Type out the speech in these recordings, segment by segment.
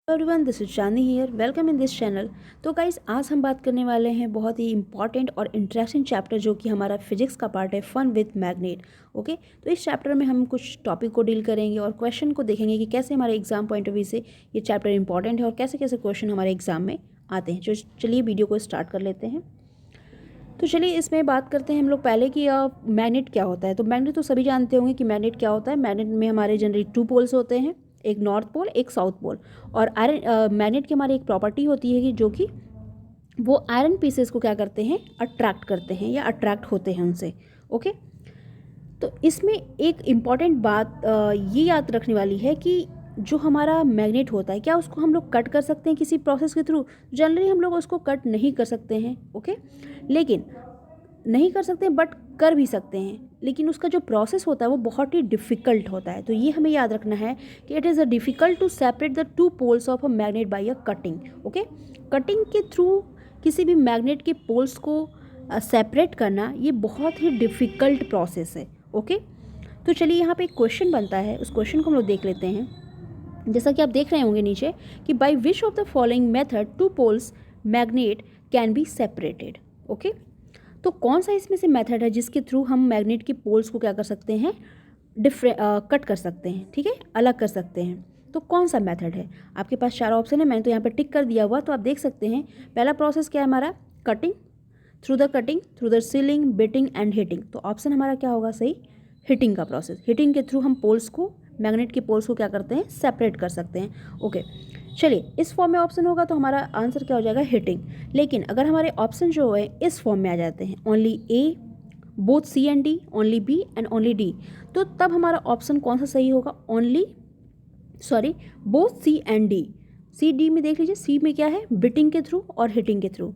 Everyone, this is चांदी here. Welcome in this channel. तो guys, आज हम बात करने वाले हैं बहुत ही इंपॉर्टेंट और इंटरेस्टिंग चैप्टर जो कि हमारा फिजिक्स का पार्ट है, फन विथ मैग्नेट। ओके, तो इस चैप्टर में हम कुछ टॉपिक को डील करेंगे और क्वेश्चन को देखेंगे कि कैसे हमारे एग्जाम पॉइंट ऑफ व्यू से ये चैप्टर इंपॉर्टेंट है और कैसे कैसे क्वेश्चन हमारे एग्जाम में आते हैं। जो चलिए वीडियो को स्टार्ट कर लेते हैं। तो चलिए इसमें बात करते हैं हम लोग पहले कि मैग्नेट क्या होता है। तो मैग्नेट तो सभी जानते होंगे कि मैग्नेट क्या होता है। मैग्नेट में हमारे जनरली 2 पोल्स होते हैं, एक नॉर्थ पोल एक साउथ पोल। और आयरन मैग्नेट की हमारी एक प्रॉपर्टी होती है कि जो कि वो आयरन पीसेस को क्या करते हैं, अट्रैक्ट करते हैं या अट्रैक्ट होते हैं उनसे। ओके, तो इसमें एक इम्पॉर्टेंट बात ये याद रखने वाली है कि जो हमारा मैग्नेट होता है, क्या उसको हम लोग कट कर सकते हैं किसी प्रोसेस के थ्रू? जनरली हम लोग उसको कट नहीं कर सकते हैं। ओके, लेकिन नहीं कर सकते बट कर भी सकते हैं, लेकिन उसका जो प्रोसेस होता है वो बहुत ही डिफ़िकल्ट होता है। तो ये हमें याद रखना है कि it is a difficult to separate the 2 poles of a magnet by a cutting. Okay, cutting के थ्रू किसी भी मैग्नेट के पोल्स को सेपरेट करना ये बहुत ही डिफ़िकल्ट प्रोसेस है। ओके, तो चलिए यहाँ पे एक क्वेश्चन बनता है, उस क्वेश्चन को हम लोग देख लेते हैं। जैसा कि आप देख रहे होंगे नीचे कि by which of the following method 2 poles magnet can be separated. Okay, तो कौन सा इसमें से मेथड है जिसके थ्रू हम मैग्नेट के पोल्स को क्या कर सकते हैं, कट कर सकते हैं, ठीक है, अलग कर सकते हैं। तो कौन सा मेथड है? आपके पास 4 ऑप्शन है, मैंने तो यहाँ पे टिक कर दिया हुआ। तो आप देख सकते हैं पहला प्रोसेस क्या है हमारा, cutting, through the ceiling, beating and heating. तो ऑप्शन हमारा क्या होगा सही, हीटिंग का प्रोसेस। हीटिंग के थ्रू हम पोल्स को, मैग्नेट के पोल्स को क्या करते हैं, सेपरेट कर सकते हैं। ओके, चलिए इस फॉर्म में ऑप्शन होगा तो हमारा आंसर क्या हो जाएगा, हीटिंग। लेकिन अगर हमारे ऑप्शन जो है इस फॉर्म में आ जाते हैं, only A, both C and D, only B and only D, तो तब हमारा ऑप्शन कौन सा सही होगा, both C and D. C D में देख लीजिए, सी में क्या है, बिटिंग के थ्रू और हीटिंग के थ्रू।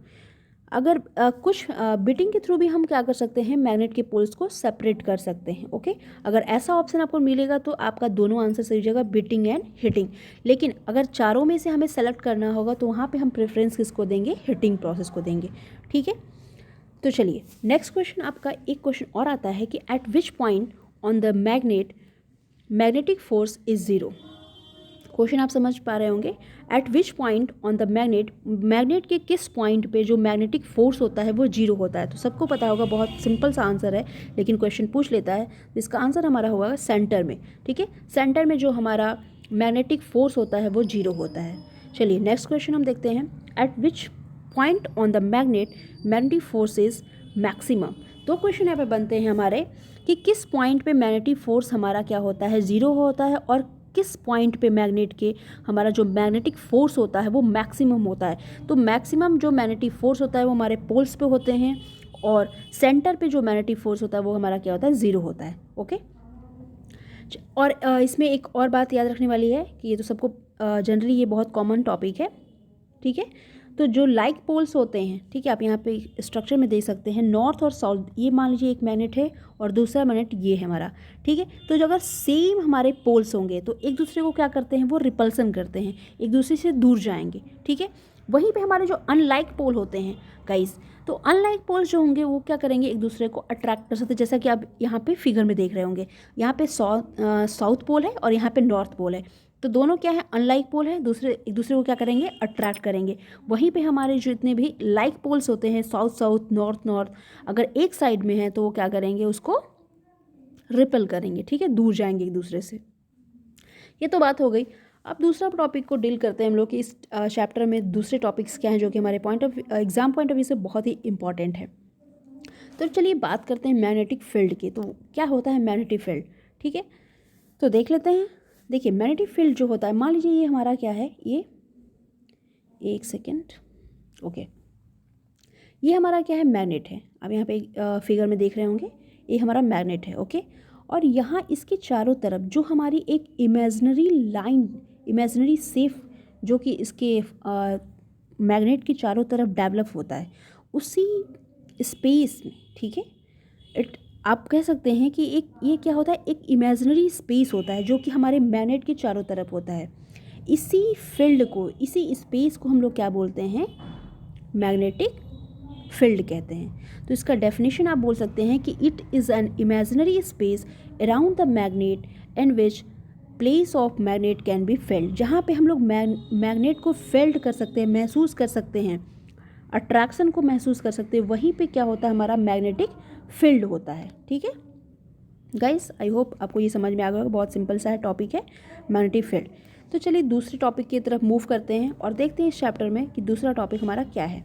अगर कुछ बिटिंग के थ्रू भी हम क्या कर सकते हैं, मैग्नेट के पोल्स को सेपरेट कर सकते हैं। ओके, अगर ऐसा ऑप्शन आपको मिलेगा तो आपका दोनों आंसर सही हो जाएगा, बिटिंग एंड हिटिंग। लेकिन अगर चारों में से हमें सेलेक्ट करना होगा तो वहाँ पे हम प्रेफरेंस किसको देंगे, हिटिंग प्रोसेस को देंगे। ठीक है, तो चलिए नेक्स्ट क्वेश्चन, आपका एक क्वेश्चन और आता है कि eight which point on the magnetic force is zero. Question आप समझ पा रहे होंगे, eight which point on the magnet के किस पॉइंट पे जो मैग्नेटिक फोर्स होता है वो जीरो होता है। तो सबको पता होगा, बहुत सिंपल सा आंसर है, लेकिन क्वेश्चन पूछ लेता है। तो इसका आंसर हमारा होगा सेंटर में। ठीक है, सेंटर में जो हमारा मैग्नेटिक फोर्स होता है वो जीरो होता है। चलिए नेक्स्ट क्वेश्चन हम देखते हैं, eight which point on the magnetic force is maximum. दो क्वेश्चन यहाँ पे बनते हैं हमारे कि किस पॉइंट पे मैग्नेटिक फोर्स हमारा क्या होता है, ज़ीरो होता है, और किस पॉइंट पे मैग्नेट के हमारा जो मैग्नेटिक फोर्स होता है वो मैक्सिमम होता है। तो मैक्सिमम जो मैग्नेटिक फोर्स होता है वो हमारे पोल्स पे होते हैं, और सेंटर पे जो मैग्नेटिक फोर्स होता है वो हमारा क्या होता है, ज़ीरो होता है। ओके, और इसमें एक और बात याद रखने वाली है कि ये तो सबको जनरली ये बहुत कॉमन टॉपिक है। ठीक है, तो जो लाइक पोल्स होते हैं, ठीक है, आप यहाँ पे स्ट्रक्चर में देख सकते हैं नॉर्थ और साउथ। ये मान लीजिए एक मैग्नेट है और दूसरा मैग्नेट ये है हमारा। ठीक है, तो जो अगर सेम हमारे पोल्स होंगे तो एक दूसरे को क्या करते हैं, वो रिपल्सन करते हैं, एक दूसरे से दूर जाएंगे। ठीक है, वहीं पे हमारे जो अनलाइक पोल होते हैं गाइस, तो अनलाइक पोल्स जो होंगे वो क्या करेंगे, एक दूसरे को अट्रैक्ट कर सकते हैं। जैसा कि आप यहाँ पे फिगर में देख रहे होंगे, यहाँ पे साउथ पोल है और यहाँ पे नॉर्थ पोल है। तो दोनों क्या है, अनलाइक पोल है, एक दूसरे को क्या करेंगे, अट्रैक्ट करेंगे। वहीं पे हमारे जो इतने भी लाइक पोल्स होते हैं, साउथ साउथ, नॉर्थ नॉर्थ, अगर एक साइड में है तो वो क्या करेंगे, उसको रिपेल करेंगे। ठीक है, दूर जाएंगे एक दूसरे से। ये तो बात हो गई। अब दूसरा टॉपिक को डील करते हैं हम लोग कि इस चैप्टर में दूसरे टॉपिक्स क्या हैं जो कि हमारे एग्जाम पॉइंट ऑफ व्यू से बहुत ही इंपॉर्टेंट है। तो चलिए बात करते हैं मैग्नेटिक फील्ड की। तो क्या होता है मैग्नेटिक फील्ड? ठीक है, तो देख लेते हैं। देखिए मैग्नेटिक फील्ड जो होता है, मान लीजिए ये हमारा क्या है, ये एक सेकेंड, ओके, ये हमारा क्या है, मैग्नेट है। अब यहाँ पे फिगर में देख रहे होंगे, ये हमारा मैग्नेट है। ओके, और यहाँ इसके चारों तरफ जो हमारी एक इमेजिनरी लाइन, इमेजिनरी सेफ जो कि इसके मैग्नेट के चारों तरफ डेवलप होता है, उसी स्पेस में, ठीक है, आप कह सकते हैं कि एक ये क्या होता है, एक इमेजिनरी स्पेस होता है जो कि हमारे मैग्नेट के चारों तरफ होता है। इसी फील्ड को, इसी स्पेस को हम लोग क्या बोलते हैं, मैग्नेटिक फील्ड कहते हैं। तो इसका डेफिनेशन आप बोल सकते हैं कि it is an imaginary space around the magnet in which place of magnet can B failed, जहाँ पे हम लोग मैग्नेट को फेल्ड कर सकते हैं, महसूस कर सकते हैं, अट्रैक्शन को महसूस कर सकते हैं, वहीं पे क्या होता है, हमारा मैग्नेटिक फील्ड होता है। ठीक है गाइस, आई होप आपको ये समझ में आ गया होगा, बहुत सिंपल सा है टॉपिक है मैग्नेटिक फील्ड। तो चलिए दूसरे टॉपिक की तरफ मूव करते हैं और देखते हैं इस चैप्टर में कि दूसरा टॉपिक हमारा क्या है।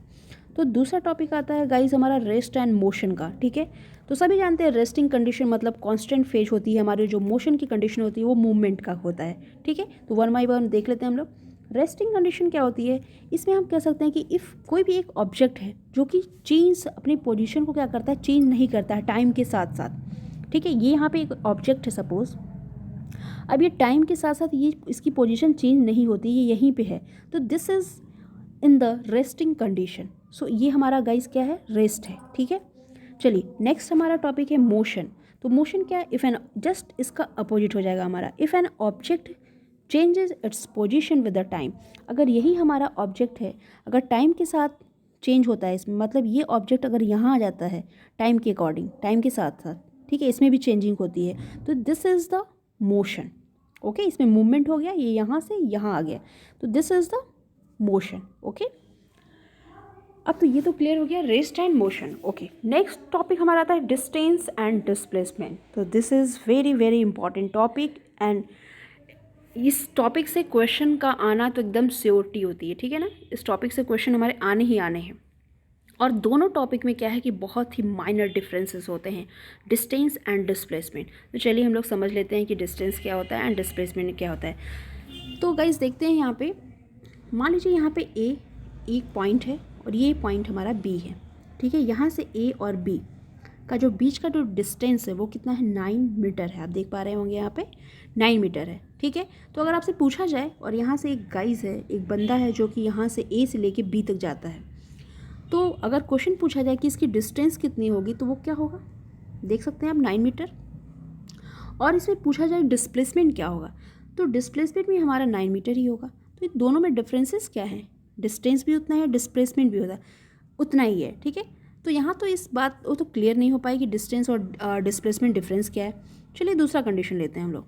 तो दूसरा टॉपिक आता है गाइस हमारा रेस्ट एंड मोशन का। ठीक है, तो सभी जानते हैं रेस्टिंग कंडीशन मतलब कांस्टेंट फेज होती है, हमारी जो मोशन की कंडीशन होती है वो मूवमेंट का होता है। ठीक है, तो वन बाय वन देख लेते हैं हम लोग। रेस्टिंग कंडीशन क्या होती है, इसमें हम कह सकते हैं कि इफ़ कोई भी एक ऑब्जेक्ट है जो कि चेंज अपनी पोजीशन को क्या करता है, चेंज नहीं करता है टाइम के साथ साथ। ठीक है, ये यहाँ पे एक ऑब्जेक्ट है सपोज, अब ये टाइम के साथ साथ ये इसकी पोजीशन चेंज नहीं होती, ये यहीं पे है, तो this is in the resting condition. So ये हमारा गाइस क्या है, रेस्ट है। ठीक है, चलिए नेक्स्ट हमारा टॉपिक है मोशन। तो मोशन क्या है, इफ़ एन जस्ट इसका अपोजिट हो जाएगा हमारा, if an object changes its position with the time. अगर यही हमारा ऑब्जेक्ट है, अगर टाइम के साथ चेंज होता है इसमें, मतलब ये ऑब्जेक्ट अगर यहाँ आ जाता है टाइम के अकॉर्डिंग, टाइम के साथ साथ, ठीक है, इसमें भी चेंजिंग होती है, तो this is the motion. Okay, इसमें मूवमेंट हो गया, ये यहाँ से यहाँ आ गया, तो this is the motion. Okay, अब तो ये तो क्लियर हो गया rest and motion. Okay, next topic हमारा आता है डिस्टेंस एंड डिस्प्लेसमेंट। तो this is very very important topic and इस टॉपिक से क्वेश्चन का आना तो एकदम श्योरिटी होती है। ठीक है ना, इस टॉपिक से क्वेश्चन हमारे आने ही आने हैं। और दोनों टॉपिक में क्या है कि बहुत ही माइनर डिफरेंसेस होते हैं, डिस्टेंस एंड डिस्प्लेसमेंट। तो चलिए हम लोग समझ लेते हैं कि डिस्टेंस क्या होता है एंड डिस्प्लेसमेंट क्या होता है। तो गाइस देखते हैं यहाँ पे, मान लीजिए यहाँ पे ए एक पॉइंट है और ये पॉइंट हमारा बी है। ठीक है, यहाँ से ए और बी का जो बीच का जो डिस्टेंस है वो कितना है, 9 मीटर है। आप देख पा रहे होंगे यहाँ पे 9 मीटर है। ठीक है, तो अगर आपसे पूछा जाए और यहाँ से एक गाइस है, एक बंदा है जो कि यहाँ से ए से लेके बी तक जाता है, तो अगर क्वेश्चन पूछा जाए कि इसकी डिस्टेंस कितनी होगी, तो वो क्या होगा, देख सकते हैं आप 9 मीटर। और इसमें पूछा जाए डिस्प्लेसमेंट क्या होगा, तो डिस्प्लेसमेंट भी हमारा 9 मीटर ही होगा। तो इन दोनों में डिफरेंसेस क्या है, डिस्टेंस भी उतना है, डिस्प्लेसमेंट भी होता है उतना ही है। ठीक है, तो यहाँ तो इस बात वो तो क्लियर नहीं हो पाएगी डिस्टेंस और डिस्प्लेसमेंट डिफरेंस क्या है। चलिए दूसरा कंडीशन लेते हैं हम लोग।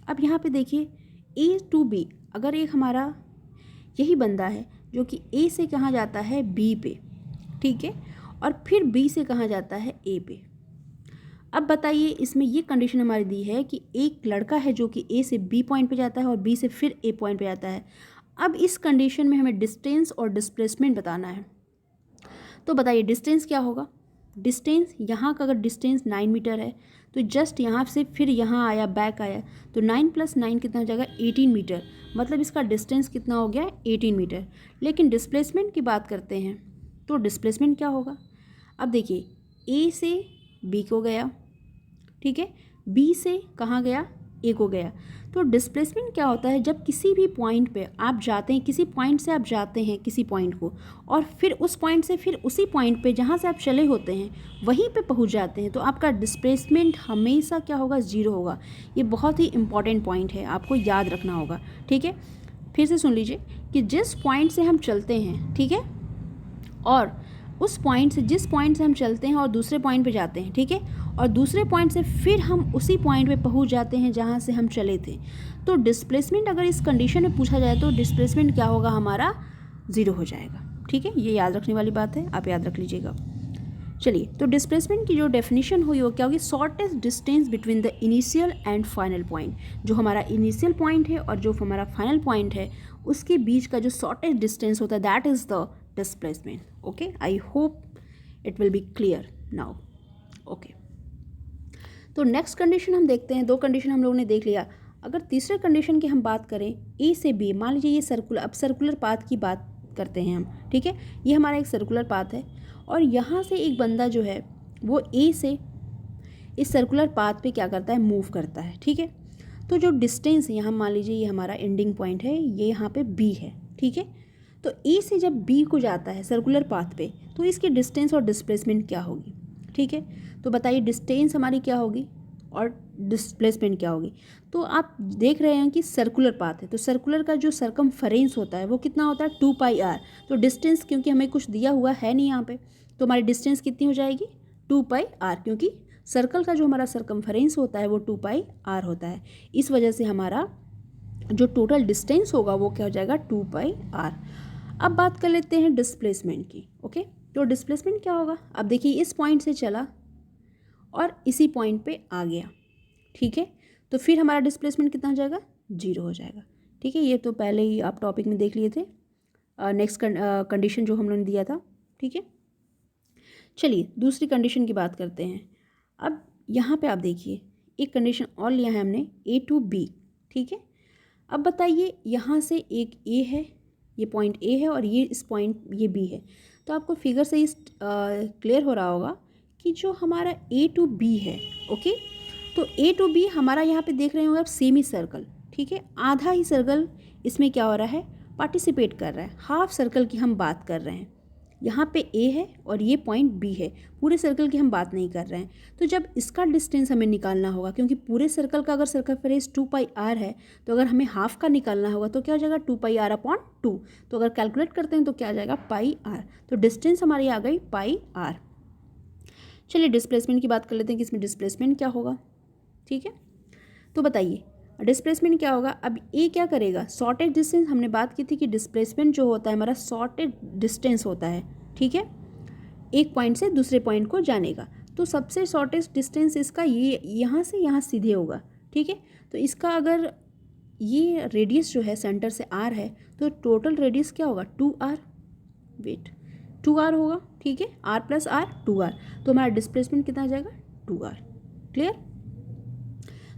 अब यहाँ पे देखिए ए टू बी, अगर एक हमारा यही बंदा है जो कि ए से कहाँ जाता है, बी पे, ठीक है, और फिर बी से कहाँ जाता है, ए पे। अब बताइए इसमें ये कंडीशन हमारी दी है कि एक लड़का है जो कि ए से बी पॉइंट पे जाता है और बी से फिर ए पॉइंट पे जाता है। अब इस कंडीशन में हमें डिस्टेंस और डिस्प्लेसमेंट बताना है। तो बताइए डिस्टेंस क्या होगा, डिस्टेंस यहाँ का अगर डिस्टेंस 9 मीटर है तो जस्ट यहाँ से फिर यहाँ आया, बैक आया, तो 9 + 9 कितना हो जाएगा, 18 मीटर, मतलब इसका डिस्टेंस कितना हो गया, 18 मीटर। लेकिन डिस्प्लेसमेंट की बात करते हैं तो डिस्प्लेसमेंट क्या होगा, अब देखिए ए से बी को गया, ठीक है, बी से कहाँ गया, ए को गया। तो डिस्प्लेसमेंट क्या होता है, जब किसी भी पॉइंट पे आप जाते हैं, किसी पॉइंट से आप जाते हैं किसी पॉइंट को, और फिर उस पॉइंट से फिर उसी पॉइंट पे जहाँ से आप चले होते हैं वहीं पे पहुँच जाते हैं, तो आपका डिस्प्लेसमेंट हमेशा क्या होगा, 0 होगा। ये बहुत ही इंपॉर्टेंट पॉइंट है, आपको याद रखना होगा। ठीक है, फिर से सुन लीजिए कि जिस पॉइंट से हम चलते हैं, ठीक है, और उस पॉइंट से, जिस पॉइंट से हम चलते हैं और दूसरे पॉइंट पे जाते हैं, ठीक है, और दूसरे पॉइंट से फिर हम उसी पॉइंट पे पहुंच जाते हैं जहां से हम चले थे, तो डिस्प्लेसमेंट अगर इस कंडीशन में पूछा जाए तो डिस्प्लेसमेंट क्या होगा, हमारा 0 हो जाएगा। ठीक है, ये याद रखने वाली बात है, आप याद रख लीजिएगा। चलिए, तो डिस्प्लेसमेंट की जो डेफिनेशन हुई वो क्या होगी, shortest distance between the initial and final point. जो हमारा इनिशियल पॉइंट है और जो हमारा फाइनल पॉइंट है उसके बीच का जो शॉर्टेस्ट डिस्टेंस होता है, that is the displacement. Okay, I hope it will be clear now. Okay, तो नेक्स्ट कंडीशन हम देखते हैं। 2 कंडीशन हम लोगों ने देख लिया। अगर तीसरे कंडीशन की हम बात करें, ए से बी, मान लीजिए ये सर्कुलर, अब सर्कुलर पाथ की बात करते हैं हम, ठीक है, ये हमारा एक सर्कुलर पाथ है और यहाँ से एक बंदा जो है वो ए से इस सर्कुलर पाथ पे क्या करता है, मूव करता है। ठीक है, तो जो डिस्टेंस यहाँ मान लीजिए ये हमारा एंडिंग पॉइंट है, ये यहाँ पे बी है। ठीक है, तो ए से जब बी को जाता है सर्कुलर पाथ पे, तो इसकी डिस्टेंस और डिस्प्लेसमेंट क्या होगी। ठीक है, तो बताइए डिस्टेंस हमारी क्या होगी और डिस्प्लेसमेंट क्या होगी। तो आप देख रहे हैं कि सर्कुलर पाथ है, तो सर्कुलर का जो सरकमफेरेंस होता है वो कितना होता है, 2πr। तो डिस्टेंस क्योंकि हमें कुछ दिया हुआ है नहीं यहाँ पे, तो हमारी डिस्टेंस कितनी हो जाएगी, 2πr, क्योंकि सर्कल का जो हमारा सरकमफेरेंस होता है वो 2πr होता है। इस वजह से हमारा जो टोटल डिस्टेंस होगा वो क्या हो जाएगा 2πr। अब बात कर लेते हैं डिस्प्लेसमेंट की। ओके, तो डिस्प्लेसमेंट क्या होगा, अब देखिए इस पॉइंट से चला और इसी पॉइंट पे आ गया, ठीक है, तो फिर हमारा डिस्प्लेसमेंट कितना हो जाएगा, 0 हो जाएगा। ठीक है, ये तो पहले ही आप टॉपिक में देख लिए थे, नेक्स्ट कंडीशन जो हम लोगों ने दिया था। ठीक है, चलिए दूसरी कंडीशन की बात करते हैं। अब यहाँ पे आप देखिए एक कंडीशन और लिया है हमने, A to B। ठीक है, अब बताइए यहाँ से एक A है, ये पॉइंट A है और ये इस पॉइंट ये B है, तो आपको फिगर से ही क्लियर हो रहा होगा कि जो हमारा A to B है, ओके, तो A to B हमारा यहाँ पे देख रहे होंगे आप सेमी सर्कल। ठीक है, आधा ही सर्कल इसमें क्या हो रहा है, पार्टिसिपेट कर रहा है, हाफ सर्कल की हम बात कर रहे हैं। यहाँ पे A है और ये पॉइंट B है, पूरे सर्कल की हम बात नहीं कर रहे हैं। तो जब इसका डिस्टेंस हमें निकालना होगा, क्योंकि पूरे सर्कल का अगर सर्कमफेरेंस 2πr है, तो अगर हमें हाफ का निकालना होगा तो क्या हो जाएगा 2πr/2। तो अगर कैलकुलेट करते हैं तो क्या आ जाएगा πr, तो डिस्टेंस हमारी आ गई πr। चलिए डिस्प्लेसमेंट की बात कर लेते हैं कि इसमें डिस्प्लेसमेंट क्या होगा। ठीक है, तो बताइए डिस्प्लेसमेंट क्या होगा। अब ए क्या करेगा, शॉर्टेज डिस्टेंस, हमने बात की थी कि डिस्प्लेसमेंट जो होता है हमारा शॉर्टेज डिस्टेंस होता है। ठीक है, एक पॉइंट से दूसरे पॉइंट को जाने का, तो सबसे शॉर्टेज डिस्टेंस इसका ये यहाँ से यहाँ सीधे होगा। ठीक है, तो इसका अगर ये रेडियस जो है सेंटर से आर है, तो टोटल रेडियस क्या होगा 2r, वेट 2r होगा। ठीक है, r + r 2r, तो हमारा डिस्प्लेसमेंट कितना आ जाएगा 2r। क्लियर,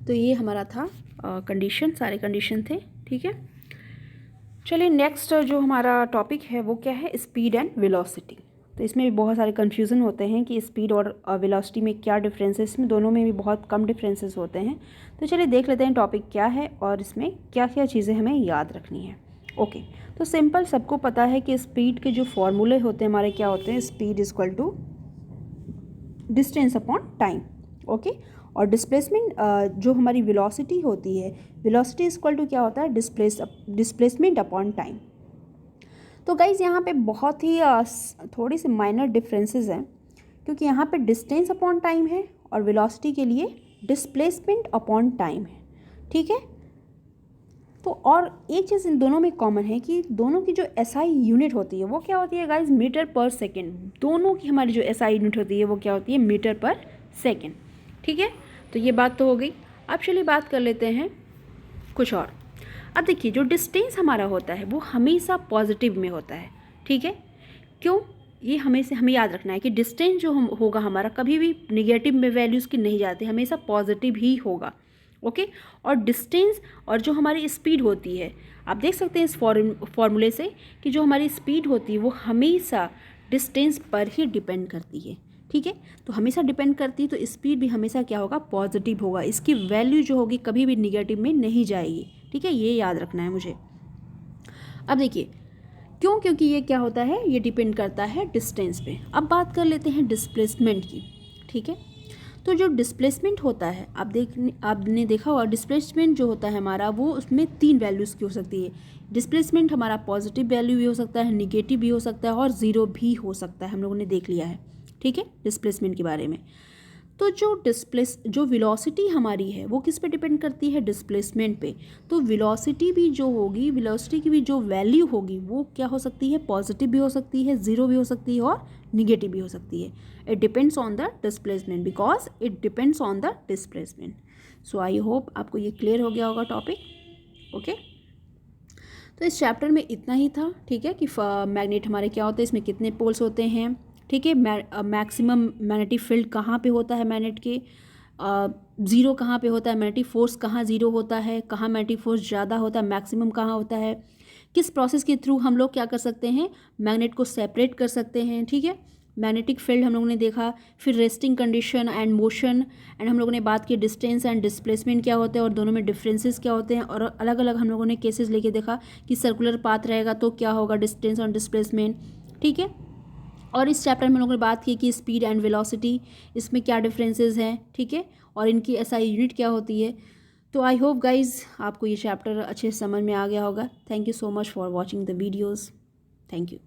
तो ये हमारा था कंडीशन, सारे कंडीशन थे। ठीक है, चलिए नेक्स्ट जो हमारा टॉपिक है वो क्या है, स्पीड एंड वेलोसिटी। तो इसमें भी बहुत सारे कन्फ्यूज़न होते हैं कि स्पीड और वेलोसिटी में क्या डिफरेंस है, इसमें दोनों में भी बहुत कम डिफरेंसेस होते हैं। तो चलिए देख लेते हैं टॉपिक क्या है और इसमें क्या क्या चीज़ें हमें याद रखनी है। ओके, तो सिंपल सबको पता है कि स्पीड के जो फॉर्मूले होते हैं हमारे क्या होते हैं, speed = distance upon time. Okay, और डिस्प्लेसमेंट जो हमारी वेलोसिटी होती है, वेलोसिटी = क्या होता है, डिस्प्लेसमेंट अपॉन टाइम। तो गाइज यहाँ पे बहुत ही थोड़ी सी माइनर डिफरेंसेस हैं, क्योंकि यहाँ पे डिस्टेंस अपॉन टाइम है और वेलोसिटी के लिए डिस्प्लेसमेंट अपॉन टाइम है। ठीक है, तो और एक चीज़ इन दोनों में कॉमन है कि दोनों की जो SI यूनिट होती है वो क्या होती है गाइज, मीटर/सेकेंड। दोनों की हमारी जो SI यूनिट होती है वो क्या होती है, मीटर/सेकेंड। ठीक है, तो ये बात तो हो गई। अब चलिए बात कर लेते हैं कुछ और। अब देखिए जो डिस्टेंस हमारा होता है वो हमेशा पॉजिटिव में होता है। ठीक है, क्यों, ये हमें याद रखना है कि डिस्टेंस जो होगा हमारा कभी भी निगेटिव में वैल्यूज़ की नहीं जाती, हमेशा पॉजिटिव ही होगा। ओके, और डिस्टेंस और जो हमारी स्पीड होती है, आप देख सकते हैं इस फॉर्मूले से कि जो हमारी स्पीड होती है वो हमेशा डिस्टेंस पर ही डिपेंड करती है। ठीक है, तो हमेशा डिपेंड करती है, तो स्पीड भी हमेशा क्या होगा, पॉजिटिव होगा, इसकी वैल्यू जो होगी कभी भी निगेटिव में नहीं जाएगी। ठीक है, ये याद रखना है मुझे। अब देखिए क्यों, क्योंकि ये क्या होता है, ये डिपेंड करता है डिस्टेंस पे। अब बात कर लेते हैं डिस्प्लेसमेंट की। ठीक है, तो जो डिस्प्लेसमेंट होता है, आपने देखा होगा डिस्प्लेसमेंट जो होता है हमारा, वो उसमें 3 वैल्यूज़ की हो सकती है। डिस्प्लेसमेंट हमारा पॉजिटिव वैल्यू भी हो सकता है, निगेटिव भी हो सकता है और 0 भी हो सकता है, हम लोगों ने देख लिया है। ठीक है, डिस्प्लेसमेंट के बारे में। तो जो वेलोसिटी हमारी है वो किस पे डिपेंड करती है, डिस्प्लेसमेंट पे। तो वेलोसिटी भी जो होगी, वेलोसिटी की भी जो वैल्यू होगी वो क्या हो सकती है, पॉजिटिव भी हो सकती है, 0 भी हो सकती है और निगेटिव भी हो सकती है। It depends on the displacement, because it depends on the displacement. So I hope आपको ये क्लियर हो गया होगा टॉपिक। ओके, तो इस चैप्टर में इतना ही था। ठीक है, कि मैग्नेट हमारे क्या होते हैं, इसमें कितने पोल्स होते हैं। ठीक है, मैक्सिमम मैग्नेटिक फील्ड कहाँ पे होता है मैग्नेट के, ज़ीरो कहाँ पे होता है, मैग्नेटिक फोर्स कहाँ ज़ीरो होता है, कहाँ मैग्नेटिक फोर्स ज़्यादा होता है, मैक्सिमम कहाँ होता है, किस प्रोसेस के थ्रू हम लोग क्या कर सकते हैं, मैग्नेट को सेपरेट कर सकते हैं। ठीक है, मैग्नेटिक फील्ड हम लोगों ने देखा, फिर resting condition and motion, and हम लोगों ने बात की डिस्टेंस एंड डिस्प्लेसमेंट क्या होते हैं और दोनों में डिफरेंसेस क्या होते हैं, और अलग अलग हम लोगों ने केसेस लेके देखा कि सर्कुलर पाथ रहेगा तो क्या होगा, डिस्टेंस और डिस्प्लेसमेंट। ठीक है, और इस चैप्टर में हम लोगों ने बात की कि स्पीड एंड वेलोसिटी, इसमें क्या डिफरेंसेस हैं। ठीक है, और इनकी SI यूनिट क्या होती है। तो आई होप गाइज आपको ये चैप्टर अच्छे से समझ में आ गया होगा। Thank you so much for watching the videos. Thank you.